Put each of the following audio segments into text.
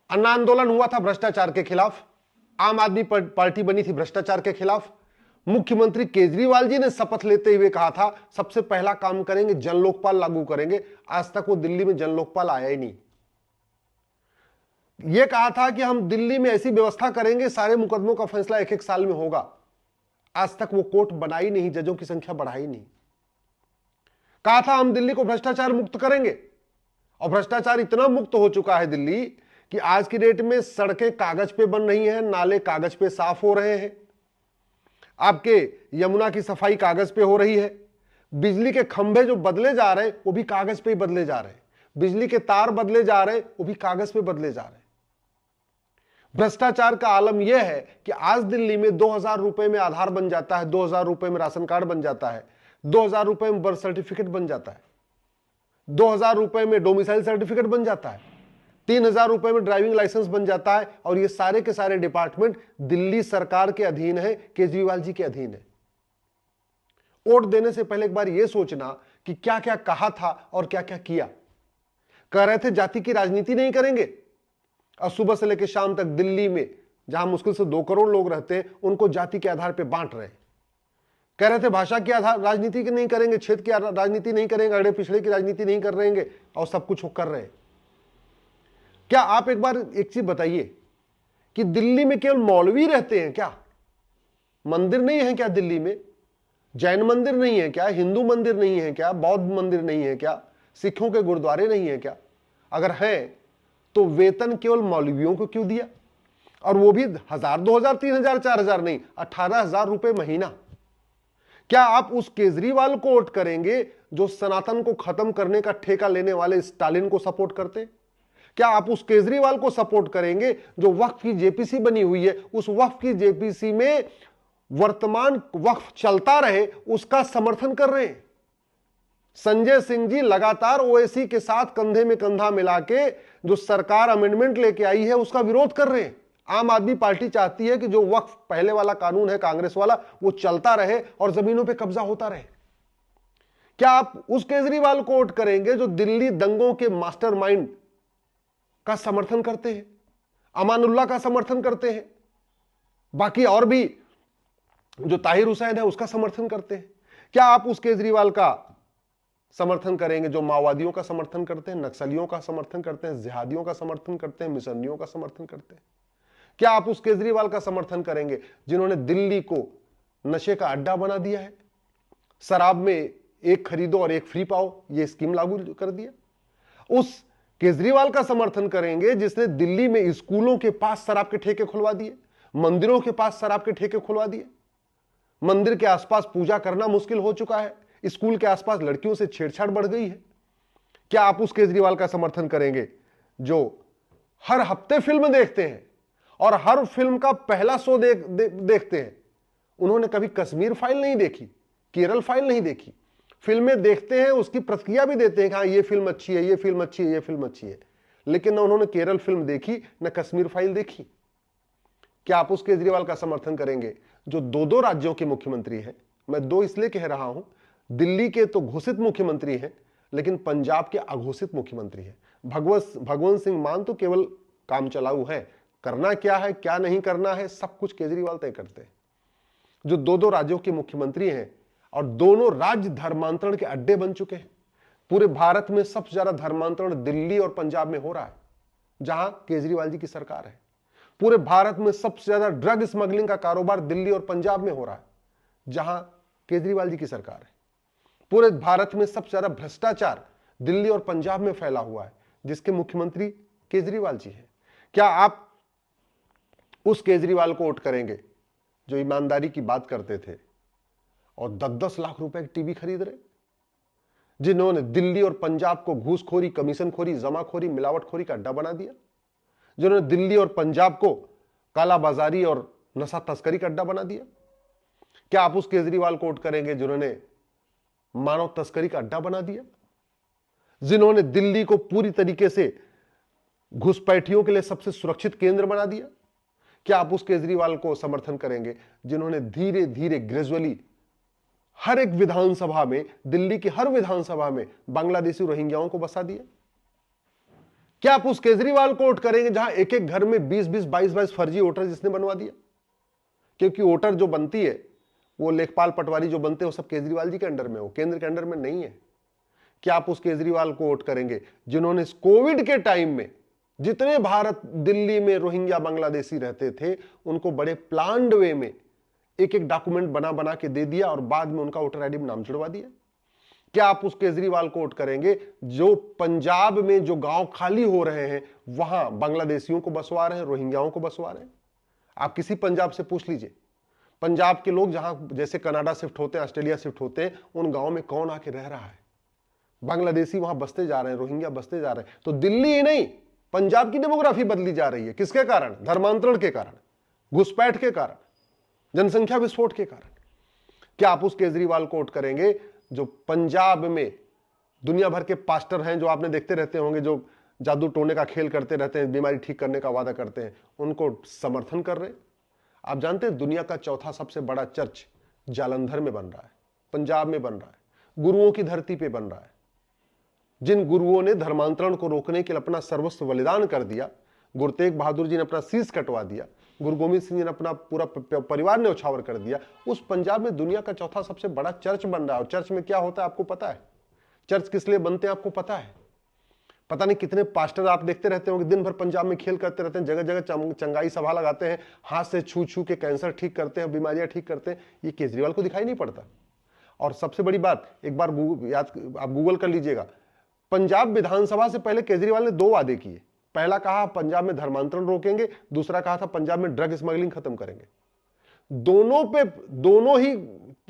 अन्ना आंदोलन हुआ था भ्रष्टाचार के खिलाफ, आम आदमी पार्टी बनी थी भ्रष्टाचार के खिलाफ। मुख्यमंत्री केजरीवाल जी ने शपथ लेते हुए कहा था सबसे पहला काम करेंगे जन लोकपाल लागू करेंगे। आज तक वो दिल्ली में जन लोकपाल आया ही नहीं। यह कहा था कि हम दिल्ली में ऐसी व्यवस्था करेंगे सारे मुकदमों का फैसला एक एक साल में होगा। आज तक वो कोर्ट बनाई नहीं, जजों की संख्या बढ़ाई नहीं। कहा था हम दिल्ली को भ्रष्टाचार मुक्त करेंगे, और भ्रष्टाचार इतना मुक्त हो चुका है दिल्ली कि आज की डेट में सड़कें कागज पे बन रही हैं, नाले कागज पे साफ हो रहे हैं, आपके यमुना की सफाई कागज पे हो रही है, बिजली के खंभे जो बदले जा रहे हैं वो भी कागज पे ही बदले जा रहे हैं, बिजली के तार बदले जा रहे हैं वो भी कागज पे बदले जा रहे हैं। भ्रष्टाचार का आलम यह है कि आज दिल्ली में 2000 रुपए में आधार बन जाता है, 2000 रुपए में राशन कार्ड बन जाता है, 2000 रुपए में बर्थ सर्टिफिकेट बन जाता है, 2000 रुपए में डोमिसाइल सर्टिफिकेट बन जाता है, 3000 रुपए में ड्राइविंग लाइसेंस बन जाता है। और ये सारे के सारे डिपार्टमेंट दिल्ली सरकार के अधीन है, केजरीवाल जी के अधीन है। वोट देने से पहले एक बार यह सोचना कि क्या क्या कहा था और क्या क्या किया। कह रहे थे जाति की राजनीति नहीं करेंगे, और सुबह से लेकर शाम तक दिल्ली में जहां मुश्किल से 2 करोड़ लोग रहते हैं उनको जाति के आधार पर बांट रहे हैं। कह रहे थे भाषा की आधार राजनीति की नहीं करेंगे, क्षेत्र की राजनीति नहीं करेंगे, अगड़े पिछड़े की राजनीति नहीं कर रहेंगे, और सब कुछ वो कर रहे हैं। क्या आप एक बार एक चीज बताइए कि दिल्ली में केवल मौलवी रहते हैं क्या? मंदिर नहीं है क्या दिल्ली में? जैन मंदिर नहीं है क्या? हिंदू मंदिर नहीं है क्या? बौद्ध मंदिर नहीं है क्या? सिखों के गुरुद्वारे नहीं है क्या? अगर है तो वेतन केवल मौलवियों को क्यों दिया? और वो भी 1000, 2000, 3000, 4000 नहीं, 18,000 रुपए महीना। क्या आप उस केजरीवाल को वोट करेंगे जो सनातन को खत्म करने का ठेका लेने वाले स्टालिन को सपोर्ट करते? क्या आप उस केजरीवाल को सपोर्ट करेंगे जो वक्फ की जेपीसी बनी हुई है, उस वक्फ की जेपीसी में वर्तमान वक्फ चलता रहे उसका समर्थन कर रहे हैं? संजय सिंह जी लगातार ओवैसी के साथ कंधे में कंधा मिला के जो सरकार अमेंडमेंट लेके आई है उसका विरोध कर रहे हैं। आम आदमी पार्टी चाहती है कि जो वक्फ पहले वाला कानून है कांग्रेस वाला वो चलता रहे और जमीनों पे कब्जा होता रहे। क्या आप उस केजरीवाल को वोट करेंगे जो दिल्ली दंगों के मास्टरमाइंड का समर्थन करते हैं, अमानुल्लाह का समर्थन करते हैं, बाकी और भी जो ताहिर हुसैन है उसका समर्थन करते हैं? क्या आप उस केजरीवाल का समर्थन करेंगे जो माओवादियों का समर्थन करते हैं, नक्सलियों का समर्थन करते हैं, जिहादियों का समर्थन करते हैं, मिशनियों का समर्थन करते हैं? क्या आप उस केजरीवाल का समर्थन करेंगे जिन्होंने दिल्ली को नशे का अड्डा बना दिया है, शराब में एक खरीदो और एक फ्री पाओ यह स्कीम लागू कर दिया? उस केजरीवाल का समर्थन करेंगे जिसने दिल्ली में स्कूलों के पास शराब के ठेके खुलवा दिए, मंदिरों के पास शराब के ठेके खुलवा दिए, मंदिर के आसपास पूजा करना मुश्किल हो चुका है, स्कूल के आसपास लड़कियों से छेड़छाड़ बढ़ गई है? क्या आप उस केजरीवाल का समर्थन करेंगे जो हर हफ्ते फिल्म देखते हैं और हर फिल्म का पहला शो देखते हैं? उन्होंने कभी कश्मीर फाइल नहीं देखी, केरल फाइल नहीं देखी। फिल्में देखते हैं, उसकी प्रतिक्रिया भी देते हैं कि हाँ ये फिल्म अच्छी है, ये फिल्म अच्छी है, ये फिल्म अच्छी है, लेकिन न उन्होंने केरल फिल्म देखी न कश्मीर फाइल देखी। क्या आप उस केजरीवाल का समर्थन करेंगे जो 2-2 राज्यों के मुख्यमंत्री हैं? मैं 2 इसलिए कह रहा हूं, दिल्ली के तो घोषित मुख्यमंत्री हैं लेकिन पंजाब के अघोषित मुख्यमंत्री हैं। भगवंत सिंह मान तो केवल काम चलाऊ है, करना क्या है क्या नहीं करना है सब कुछ केजरीवाल तय करते हैं। जो 2-2 राज्यों के मुख्यमंत्री हैं और दोनों राज्य धर्मांतरण के अड्डे बन चुके हैं। पूरे भारत में सबसे ज्यादा धर्मांतरण दिल्ली और पंजाब में हो रहा है जहां केजरीवाल जी की सरकार है। पूरे भारत में सबसे ज्यादा ड्रग स्मगलिंग का कारोबार दिल्ली और पंजाब में हो रहा है जहां केजरीवाल जी की सरकार है। पूरे भारत में सबसे ज्यादा भ्रष्टाचार दिल्ली और पंजाब में फैला हुआ है जिसके मुख्यमंत्री केजरीवाल जी हैं। क्या आप उस केजरीवाल को वोट करेंगे जो ईमानदारी की बात करते थे और 10-10 लाख रुपए की टीवी खरीद रहे, जिन्होंने दिल्ली और पंजाब को घूसखोरी, कमीशनखोरी, जमाखोरी, मिलावटखोरी का अड्डा बना दिया, जिन्होंने दिल्ली और पंजाब को कालाबाजारी और नशा तस्करी का अड्डा बना दिया? क्या आप उस केजरीवाल को वोट करेंगे जिन्होंने मानव तस्करी का अड्डा बना दिया, जिन्होंने दिल्ली को पूरी तरीके से घुसपैठियों के लिए सबसे सुरक्षित केंद्र बना दिया? क्या आप उस केजरीवाल को समर्थन करेंगे जिन्होंने धीरे धीरे ग्रेजुअली हर एक विधानसभा में, दिल्ली की हर विधानसभा में बांग्लादेशी रोहिंग्याओं को बसा दिया? क्या आप उस केजरीवाल को वोट करेंगे जहां एक एक घर में 20-20, 22-22 फर्जी वोटर जिसने बनवा दिया? क्योंकि वोटर जो बनती है, वो लेखपाल पटवारी जो बनते हैं, वो सब केजरीवाल जी के अंडर में, वो केंद्र के अंडर में नहीं है। क्या आप उस केजरीवाल को वोट करेंगे जिन्होंने कोविड के टाइम में जितने भारत दिल्ली में रोहिंग्या बांग्लादेशी रहते थे, उनको बड़े प्लान्ड वे में एक एक डॉक्यूमेंट बना बना के दे दिया और बाद में उनका वोटर आईडी में नाम जुड़वा दिया? क्या आप उस केजरीवाल को वोट करेंगे जो पंजाब में जो गांव खाली हो रहे हैं वहां बांग्लादेशियों को बसवा रहे हैं, रोहिंग्याओं को बसवा रहे हैं? आप किसी पंजाब से पूछ लीजिए, पंजाब के लोग जहां जैसे कनाडा शिफ्ट होते हैं, ऑस्ट्रेलिया शिफ्ट होते हैं, उन गांव में कौन आके रह रहा है? बांग्लादेशी वहां बसते जा रहे हैं, रोहिंग्या बसते जा रहे हैं। तो दिल्ली ही नहीं, पंजाब की डेमोग्राफी बदली जा रही है। किसके कारण? धर्मांतरण के कारण, घुसपैठ के कारण, जनसंख्या विस्फोट के कारण। क्या आप उस केजरीवाल को वोट करेंगे जो पंजाब में दुनिया भर के पास्टर हैं, जो आपने देखते रहते होंगे, जो जादू टोने का खेल करते रहते हैं, बीमारी ठीक करने का वादा करते हैं, उनको समर्थन कर रहे हैं? आप जानते हैं दुनिया का चौथा सबसे बड़ा चर्च जालंधर में बन रहा है, पंजाब में बन रहा है, गुरुओं की धरती पे बन रहा है। जिन गुरुओं ने धर्मांतरण को रोकने के लिए अपना सर्वस्व बलिदान कर दिया, गुरु तेग बहादुर जी ने अपना शीश कटवा दिया, गुरु गोविंद सिंह जी ने अपना पूरा परिवार ने उछावर कर दिया, उस पंजाब में दुनिया का चौथा सबसे बड़ा चर्च बन रहा है। और चर्च में क्या होता है आपको पता है? चर्च किस लिए बनते हैं आपको पता है? पता नहीं कितने पास्टर आप देखते रहते होंगे, दिन भर पंजाब में खेल करते रहते हैं, जगह जगह चंगाई सभा लगाते हैं, हाथ से छू छू के कैंसर ठीक करते हैं, बीमारियां ठीक करते हैं। ये केजरीवाल को दिखाई नहीं पड़ता। और सबसे बड़ी बात, एक बार आप गूगल कर लीजिएगा, पंजाब विधानसभा से पहले केजरीवाल ने 2 वादे किए। पहला कहा पंजाब में धर्मांतरण रोकेंगे, दूसरा कहा था पंजाब में ड्रग स्मगलिंग खत्म करेंगे। दोनों ही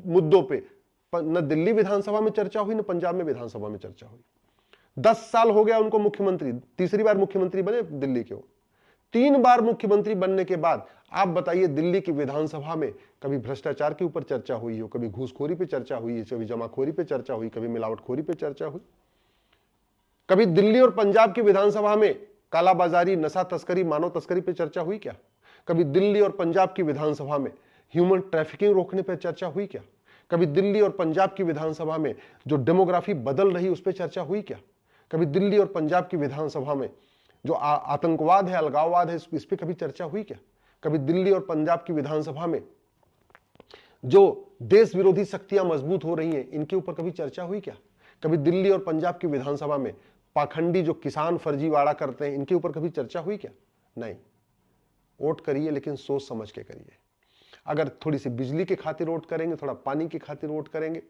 मुद्दों पे न दिल्ली विधानसभा में चर्चा हुई, न पंजाब में विधानसभा में चर्चा हुई। 10 साल हो गया उनको मुख्यमंत्री, तीसरी बार मुख्यमंत्री बने दिल्ली के। 3 बार मुख्यमंत्री बनने के बाद आप बताइए दिल्ली की विधानसभा में कभी भ्रष्टाचार के ऊपर चर्चा हुई हो, कभी घूसखोरी पे चर्चा हुई है, कभी जमाखोरी पे चर्चा हुई, कभी मिलावटखोरी पे चर्चा हुई? कभी दिल्ली और पंजाब की विधानसभा में कालाबाजारी, नशा तस्करी, मानव तस्करी पे चर्चा हुई क्या? कभी दिल्ली और पंजाब की विधानसभा में ह्यूमन ट्रैफिकिंग रोकने पे चर्चा हुई क्या? कभी दिल्ली और पंजाब की विधानसभा में जो डेमोग्राफी बदल रही उस पर चर्चा हुई क्या? कभी दिल्ली और पंजाब की विधानसभा में जो आतंकवाद है, अलगाववाद है, इस पर कभी चर्चा हुई क्या? कभी दिल्ली और पंजाब की विधानसभा में जो देश विरोधी शक्तियां मजबूत हो रही हैं, इनके ऊपर कभी चर्चा हुई क्या? कभी दिल्ली और पंजाब की विधानसभा में पाखंडी जो किसान फर्जीवाड़ा करते हैं, इनके ऊपर कभी चर्चा हुई क्या? नहीं। वोट करिए, लेकिन सोच समझ के करिए। अगर थोड़ी सी बिजली के खातिर वोट करेंगे, थोड़ा पानी के खातिर वोट करेंगे,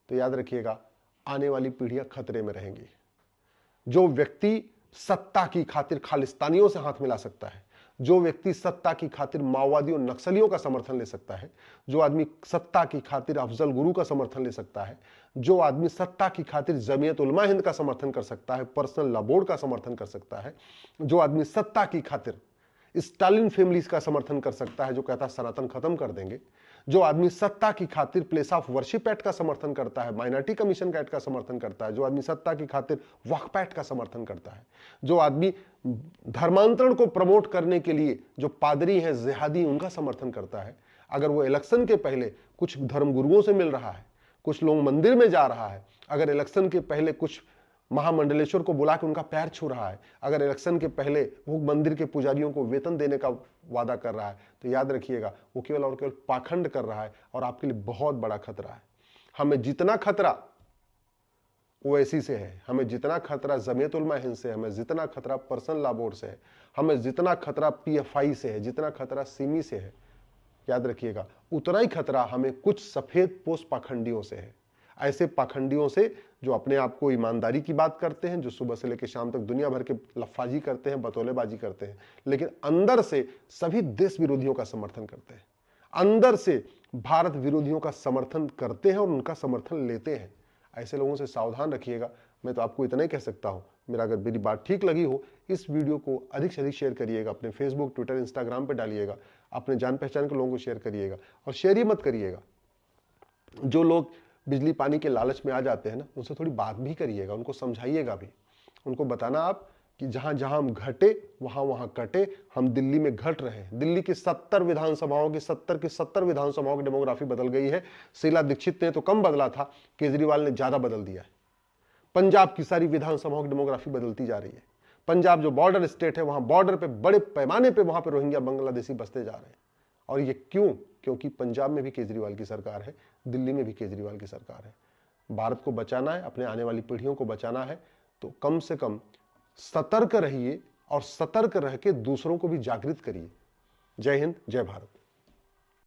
तो याद रखिएगा आने वाली पीढ़ियां खतरे में रहेंगी। जो व्यक्ति सत्ता की खातिर खालिस्तानियों से हाथ मिला सकता है, जो व्यक्ति सत्ता की खातिर माओवादियों, नक्सलियों का समर्थन ले सकता है, जो आदमी सत्ता की खातिर अफजल गुरु का समर्थन ले सकता है, जो आदमी सत्ता की खातिर जमीयत उलमा हिंद का समर्थन कर सकता है, पर्सनल लॉ बोर्ड का समर्थन कर सकता है, जो आदमी सत्ता की खातिर स्टालिन फैमिलीज का समर्थन कर सकता है, जो कहता है सनातन खत्म कर देंगे, जो आदमी सत्ता की खातिर प्लेस ऑफ वर्शिप एक्ट का समर्थन करता है, माइनॉरिटी कमीशन एक्ट का समर्थन करता है, जो आदमी सत्ता की खातिर वक्फ एक्ट का समर्थन करता है, जो आदमी धर्मांतरण को प्रमोट करने के लिए जो पादरी हैं, जिहादी, उनका समर्थन करता है, अगर वो इलेक्शन के पहले कुछ धर्मगुरुओं से मिल रहा है, कुछ लोग मंदिर में जा रहा है, अगर इलेक्शन के पहले कुछ महामंडलेश्वर को बुला के उनका पैर छू रहा है, अगर इलेक्शन के पहले वो मंदिर के पुजारियों को वेतन देने का वादा कर रहा है, तो याद रखिएगा वो केवल और केवल पाखंड कर रहा है और आपके लिए बहुत बड़ा खतरा है। हमें जितना खतरा ओवैसी से है, हमें जितना खतरा जमीयत उलमा हिंद से है, हमें जितना खतरा पर्सनल लॉ बोर्ड से है, हमें जितना खतरा पीएफआई से है, जितना खतरा सिमी से है, याद रखिएगा उतना ही खतरा हमें कुछ सफेद पोस्ट पाखंडियों से है। ऐसे पाखंडियों से जो अपने आप को ईमानदारी की बात करते हैं, जो सुबह से लेकर शाम तक दुनिया भर के लफ्फाजी करते हैं, बतौलेबाजी करते हैं, लेकिन अंदर से सभी देश विरोधियों का समर्थन करते हैं, अंदर से भारत विरोधियों का समर्थन करते हैं और उनका समर्थन लेते हैं। ऐसे लोगों से सावधान रखिएगा। मैं तो आपको इतना ही कह सकता हूं। अगर मेरी बात ठीक लगी हो, इस वीडियो को अधिक से अधिक शेयर करिएगा, अपने फेसबुक, ट्विटर, इंस्टाग्राम पर डालिएगा, अपने जान पहचान के लोगों को शेयर करिएगा। और शेयर ही मत करिएगा, जो लोग बिजली पानी के लालच में आ जाते हैं ना, उनसे थोड़ी बात भी करिएगा, उनको समझाइएगा भी, उनको बताना आप कि जहां जहां हम घटे वहां वहां कटे। हम दिल्ली में घट रहे हैं। दिल्ली की 70 विधानसभाओं की 70 विधानसभाओं की डेमोग्राफी बदल गई है। शीला दीक्षित ने तो कम बदला था, केजरीवाल ने ज्यादा बदल दिया है। पंजाब की सारी विधानसभाओं की डेमोग्राफी बदलती जा रही है। पंजाब जो बॉर्डर स्टेट है, वहां बॉर्डर पे बड़े पैमाने पे वहां पे रोहिंग्या बांग्लादेशी बसते जा रहे हैं। और ये क्यों? क्योंकि पंजाब में भी केजरीवाल की सरकार है, दिल्ली में भी केजरीवाल की सरकार है। भारत को बचाना है, अपने आने वाली पीढ़ियों को बचाना है, तो कम से कम सतर्क रहिए और सतर्क रह के दूसरों को भी जागृत करिए। जय हिंद, जय भारत।